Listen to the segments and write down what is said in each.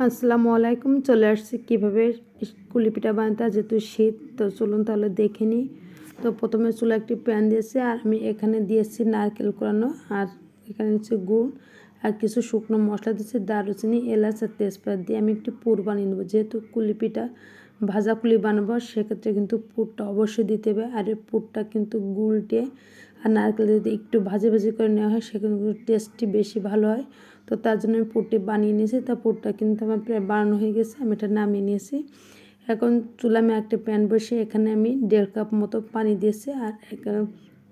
আসসালামু আলাইকুম। চলে আসছি কীভাবে কুলি পিঠা বানাতে হয়, যেহেতু শীত। তো চলুন তাহলে দেখে নিই। তো প্রথমে চুলা একটি প্যান দিয়েছি, আর আমি এখানে দিয়েছি নারকেল কোরানো, আর এখানে হচ্ছে গুড় আর কিছু শুকনো মশলা দিয়েছি, দারুচিনি, এলাচ আর তেজপাতা দিয়ে আমি একটি পুর বানিয়ে নেবো। যেহেতু কুলি পিঠা ভাজা কুলি বানাবো, সেক্ষেত্রে কিন্তু পুরটা অবশ্যই দিতে হবে। আর এই পুরটা কিন্তু গুড়টে আর নারকেল যদি একটু ভাজি ভাজি করে নেওয়া হয়, সেখানে কিন্তু টেস্টটি বেশি ভালো হয়। তো তার জন্য আমি পুরটি বানিয়ে নিয়েছি। তা পুরটা কিন্তু আমার প্রায় বানানো হয়ে গেছে, আমি এটা নামিয়ে নিয়েছি। এখন চুলা আমি একটা প্যান বসিয়ে এখানে আমি 1.5 কাপ মতো পানি দিয়েছি, আর এখানে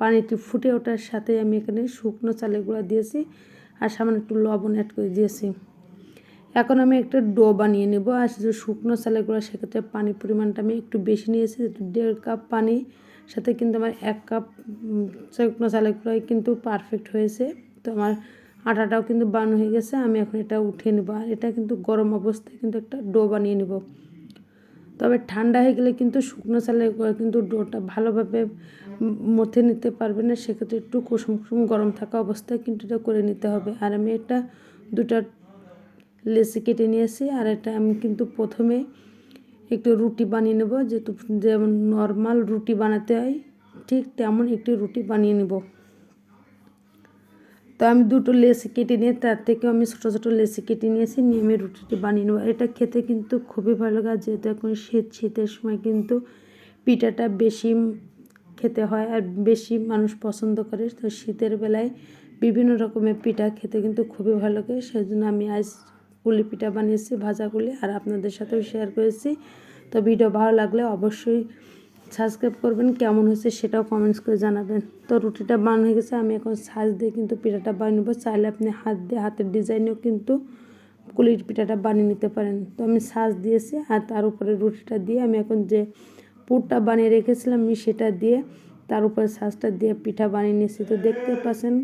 পানিটি ফুটে ওঠার সাথে আমি এখানে শুকনো চালের গুঁড়া দিয়েছি আর সামান্য একটু লবণ অ্যাড করে দিয়েছি। এখন আমি একটা ডো বানিয়ে নেব। আর যে শুকনো চালের গুঁড়া, সেক্ষেত্রে পানির পরিমাণটা আমি একটু বেশি নিয়েছি। 1.5 কাপ পানি সাথে কিন্তু আমার 1 কাপ শুকনো চালের গুঁড়াই কিন্তু পারফেক্ট হয়েছে। তো আমার আটাটাও কিন্তু বানানো হয়ে গেছে। আমি এখন এটা উঠিয়ে নেব, আর এটা কিন্তু গরম অবস্থায় কিন্তু একটা ডো বানিয়ে নেব। তবে ঠান্ডা হয়ে গেলে কিন্তু শুকনো চালের গুঁড়া কিন্তু ডোটা ভালোভাবে মথে নিতে পারবে না, সেক্ষেত্রে একটু কুসুম কুসুম গরম থাকা অবস্থায় কিন্তু এটা করে নিতে হবে। আর আমি এটা দুটা লেচি কেটে নিয়েছি, আর এটা আমি কিন্তু প্রথমে একটু রুটি বানিয়ে নেব। যেহেতু যেমন নর্মাল রুটি বানাতে হয়, ঠিক তেমন একটি রুটি বানিয়ে নেব। তো আমি দুটো লেচি কেটে নিয়ে তার থেকে আমি ছোটো ছোটো লেচি কেটে নিয়েছি, নিয়ে আমি রুটিটি বানিয়ে নেব। এটা খেতে কিন্তু খুবই ভালো লাগে। যেহেতু এখন শীতের সময় কিন্তু পিঠাটা বেশি খেতে হয় আর বেশি মানুষ পছন্দ করে। তো শীতের বেলায় বিভিন্ন রকমের পিঠা খেতে কিন্তু খুবই ভালো লাগে। সেই জন্য আমি আজ কুলি পিঠা বানিয়েছি, ভাজা কুলি, আর আপনাদের সাথেও শেয়ার করেছি। তো ভিডিও ভালো লাগলে অবশ্যই সাবস্ক্রাইব করবেন, কেমন হয়েছে সেটাও কমেন্টস করে জানাবেন। তো রুটিটা বানানো হয়ে গেছে, আমি এখন সাজ দিয়ে কিন্তু পিঠাটা বানিয়ে নেবো। চাইলে আপনি হাত দিয়ে হাতের ডিজাইনেও কিন্তু কুলির পিঠাটা বানিয়ে নিতে পারেন। তো আমি সাজ দিয়েছি, আর তার উপরে রুটিটা দিয়ে আমি এখন যে পুরটা বানিয়ে রেখেছিলাম আমি সেটা দিয়ে তার উপরে সাজটা দিয়ে পিঠা বানিয়ে নিয়েছি। তো দেখতে পাচ্ছেন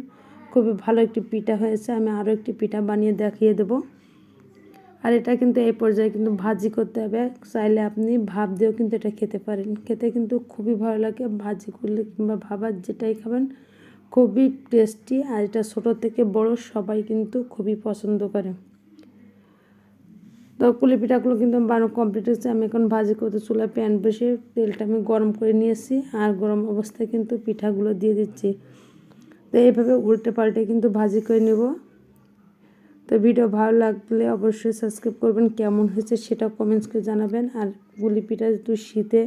খুবই ভালো একটি পিঠা হয়েছে। আমি আরও একটি পিঠা বানিয়ে দেখিয়ে দেবো। আর এটা কিন্তু এই পর্যায়ে কিন্তু ভাজি করতে হবে। চাইলে আপনি ভাপ দিয়েও কিন্তু এটা খেতে পারেন, খেতে কিন্তু খুবই ভালো লাগে। ভাজি করলে কিংবা ভাবার যেটাই খাবেন খুবই টেস্টি। আর এটা ছোটো থেকে বড় সবাই কিন্তু খুবই পছন্দ করে। তো কুলি পিঠাগুলো কিন্তু বানানো কমপ্লিট হয়েছে। আমি এখন ভাজি করতে চুলায় প্যান বসে তেলটা আমি গরম করে নিয়েছি, আর গরম অবস্থায় কিন্তু পিঠাগুলো দিয়ে দিচ্ছি। তো এইভাবে উল্টে পাল্টে কিন্তু ভাজি করে নেব। তো ভিডিও ভালো লাগলে অবশ্যই সাবস্ক্রাইব করবেন, কেমন হয়েছে সেটা কমেন্টস করে জানাবেন। আর কুলি পিঠা যেহেতু শীতে,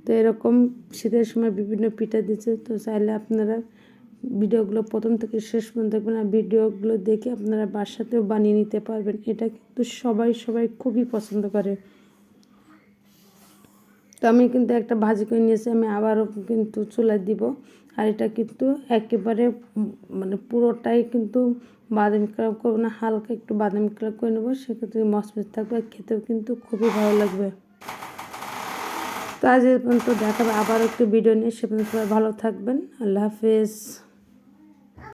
তো এরকম শীতের সময় বিভিন্ন পিঠা দিচ্ছে। তো চাইলে আপনারা ভিডিওগুলো প্রথম থেকে শেষ পর্যন্ত দেখবেন, আর ভিডিওগুলো দেখে আপনারা বাসাতেও বানিয়ে নিতে পারবেন। এটা কিন্তু সবাই খুবই পছন্দ করে। তো আমি কিন্তু একটা ভাজি করে নিয়েছি, আমি আবারও কিন্তু চুলায় দিব। আর এটা কিন্তু একেবারে মানে পুরোটাই কিন্তু বাদামি কালার করবো না, হালকা একটু বাদামি কালার করে নেবো। সেক্ষেত্রে মচমচ থাকবে, খেতেও কিন্তু খুবই ভালো লাগবে। তো আজ এই পর্যন্ত দেখাবে আবার একটু ভিডিও নিয়ে। সে পর্যন্ত সবাই ভালো থাকবেন। আল্লাহ হাফেজ।